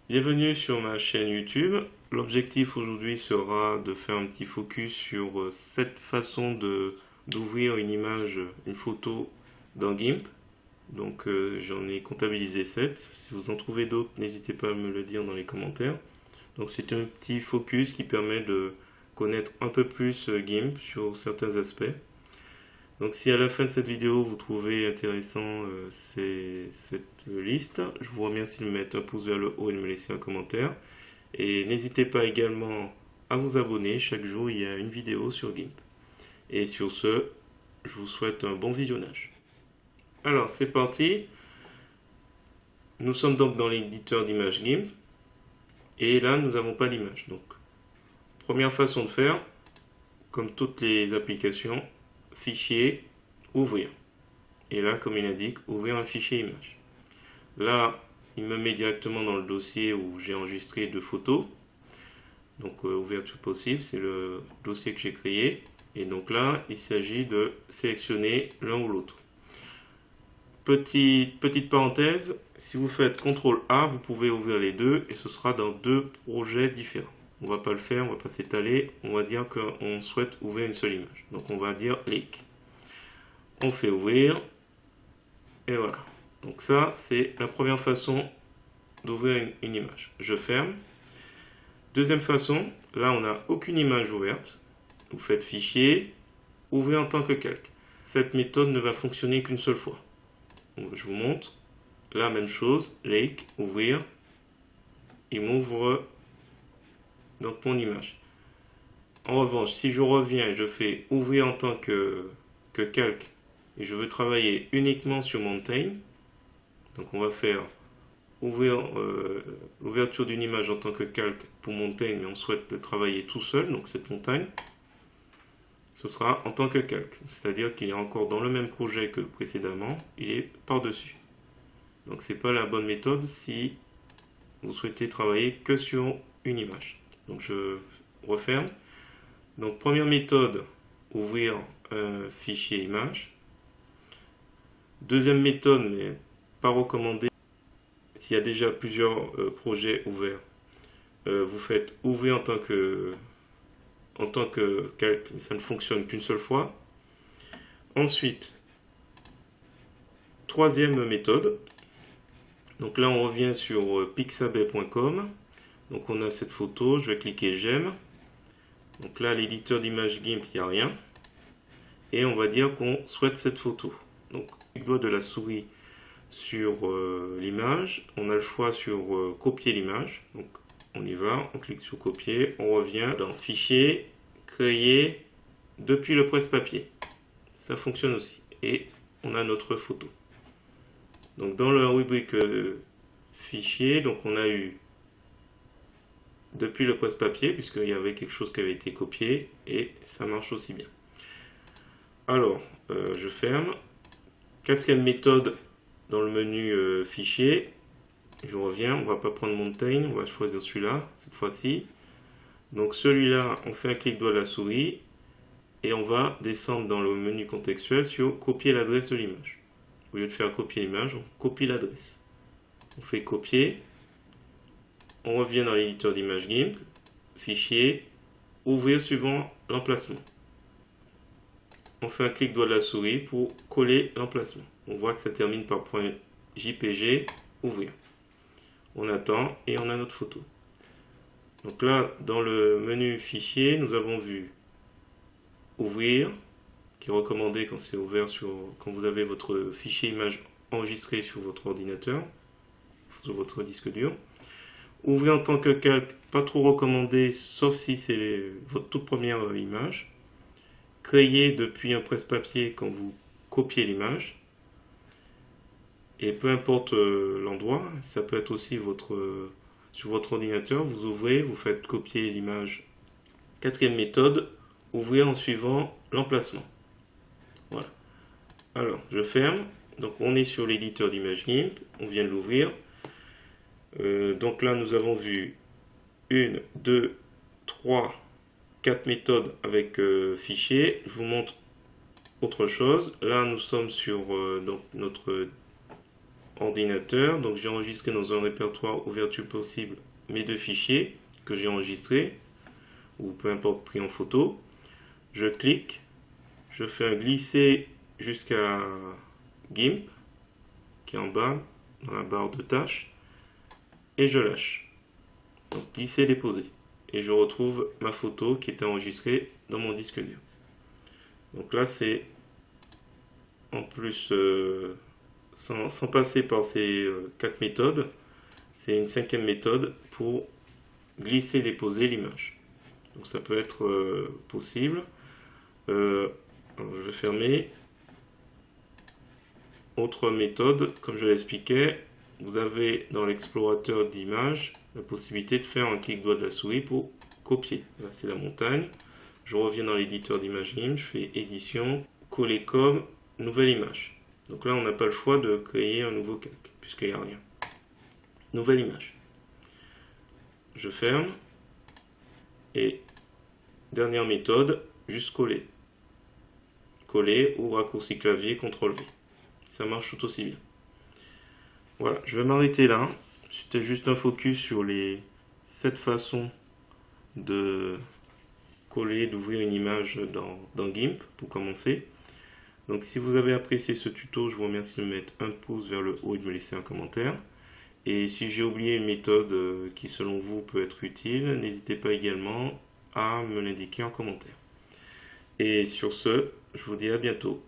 Bienvenue sur ma chaîne YouTube. L'objectif aujourd'hui sera de faire un petit focus sur cette façon d'ouvrir une image, une photo dans GIMP. Donc j'en ai comptabilisé 7. Si vous en trouvez d'autres, n'hésitez pas à me le dire dans les commentaires. Donc c'est un petit focus qui permet de connaître un peu plus GIMP sur certains aspects. Donc si à la fin de cette vidéo vous trouvez intéressant cette liste, je vous remercie de me mettre un pouce vers le haut et de me laisser un commentaire. Et n'hésitez pas également à vous abonner, chaque jour il y a une vidéo sur GIMP. Et sur ce, je vous souhaite un bon visionnage. Alors c'est parti, nous sommes donc dans l'éditeur d'image GIMP. Et là nous n'avons pas d'image. Donc première façon de faire, comme toutes les applications, fichier, ouvrir. Et là, comme il indique, ouvrir un fichier image. Là, il me met directement dans le dossier où j'ai enregistré 2 photos. Donc, ouverture possible, c'est le dossier que j'ai créé. Et donc là, il s'agit de sélectionner l'un ou l'autre. Petite parenthèse, si vous faites CTRL A, vous pouvez ouvrir les deux et ce sera dans 2 projets différents. On va pas le faire, on va pas s'étaler, on va dire qu'on souhaite ouvrir une seule image. Donc on va dire Lake. On fait ouvrir, et voilà. Donc ça, c'est la première façon d'ouvrir une image. Je ferme. Deuxième façon, là on n'a aucune image ouverte. Vous faites fichier, ouvrir en tant que calque. Cette méthode ne va fonctionner qu'une seule fois. Donc, je vous montre. La même chose, Lake, ouvrir. Il m'ouvre donc mon image. En revanche, si je reviens et je fais ouvrir en tant que calque et je veux travailler uniquement sur Mountain, donc on va faire ouvrir l'ouverture d'une image en tant que calque pour Mountain, mais on souhaite le travailler tout seul, donc cette montagne, ce sera en tant que calque, c'est-à-dire qu'il est encore dans le même projet que précédemment, il est par-dessus. Donc c'est pas la bonne méthode si vous souhaitez travailler que sur une image. Donc je referme. Donc première méthode, ouvrir un fichier image. Deuxième méthode, mais pas recommandée, s'il y a déjà plusieurs projets ouverts, vous faites ouvrir en tant que calque, mais ça ne fonctionne qu'une seule fois. Ensuite, troisième méthode, donc là on revient sur pixabay.com. Donc on a cette photo, je vais cliquer j'aime. Donc là, l'éditeur d'image GIMP, il n'y a rien. Et on va dire qu'on souhaite cette photo. Donc, avec le doigt de la souris sur l'image, on a le choix sur copier l'image. Donc, on y va, on clique sur copier, on revient dans fichier, créer depuis le presse-papier. Ça fonctionne aussi. Et on a notre photo. Donc, dans la rubrique fichier, donc on a eu depuis le presse-papier, puisqu'il y avait quelque chose qui avait été copié, et ça marche aussi bien. Alors, je ferme. Quatrième méthode, dans le menu fichier, je reviens, on ne va pas prendre Mountain, on va choisir celui-là, cette fois-ci. Donc celui-là, on fait un clic droit de la souris, et on va descendre dans le menu contextuel sur copier l'adresse de l'image. Au lieu de faire copier l'image, on copie l'adresse. On fait copier. On revient dans l'éditeur d'image GIMP, fichier, ouvrir suivant l'emplacement. On fait un clic droit de la souris pour coller l'emplacement. On voit que ça termine par .jpg, ouvrir. On attend et on a notre photo. Donc là, dans le menu fichier, nous avons vu ouvrir, qui est recommandé quand c'est ouvert quand vous avez votre fichier image enregistré sur votre ordinateur, sur votre disque dur. Ouvrir en tant que calque, pas trop recommandé, sauf si c'est votre toute première image. Créer depuis un presse-papier quand vous copiez l'image. Et peu importe l'endroit, ça peut être aussi sur votre ordinateur, vous ouvrez, vous faites copier l'image. Quatrième méthode, ouvrir en suivant l'emplacement. Voilà. Alors, je ferme. Donc on est sur l'éditeur d'image GIMP, on vient de l'ouvrir. Donc là, nous avons vu 1, 2, 3, 4 méthodes avec fichier. Je vous montre autre chose. Là, nous sommes sur donc notre ordinateur. Donc j'ai enregistré dans un répertoire ouverture possible mes 2 fichiers que j'ai enregistrés, ou peu importe pris en photo. Je clique, je fais un glisser jusqu'à GIMP, qui est en bas, dans la barre de tâches, et je lâche. Donc glisser, déposer. Et je retrouve ma photo qui était enregistrée dans mon disque dur. Donc là, c'est en plus, sans passer par ces 4 méthodes, c'est une 5e méthode pour glisser, déposer l'image. Donc ça peut être possible. Alors je vais fermer. Autre méthode, comme je l'expliquais, vous avez dans l'explorateur d'images la possibilité de faire un clic droit de la souris pour copier. Là, c'est la montagne. Je reviens dans l'éditeur d'image GIMP, je fais édition, coller comme, nouvelle image. Donc là, on n'a pas le choix de créer un nouveau calque, puisqu'il n'y a rien. Nouvelle image. Je ferme. Et dernière méthode, juste coller. Coller ou raccourci clavier, CTRL-V. Ça marche tout aussi bien. Voilà, je vais m'arrêter là. C'était juste un focus sur les 7 façons de coller, d'ouvrir une image dans GIMP pour commencer. Donc si vous avez apprécié ce tuto, je vous remercie de mettre un pouce vers le haut et de me laisser un commentaire. Et si j'ai oublié une méthode qui selon vous peut être utile, n'hésitez pas également à me l'indiquer en commentaire. Et sur ce, je vous dis à bientôt.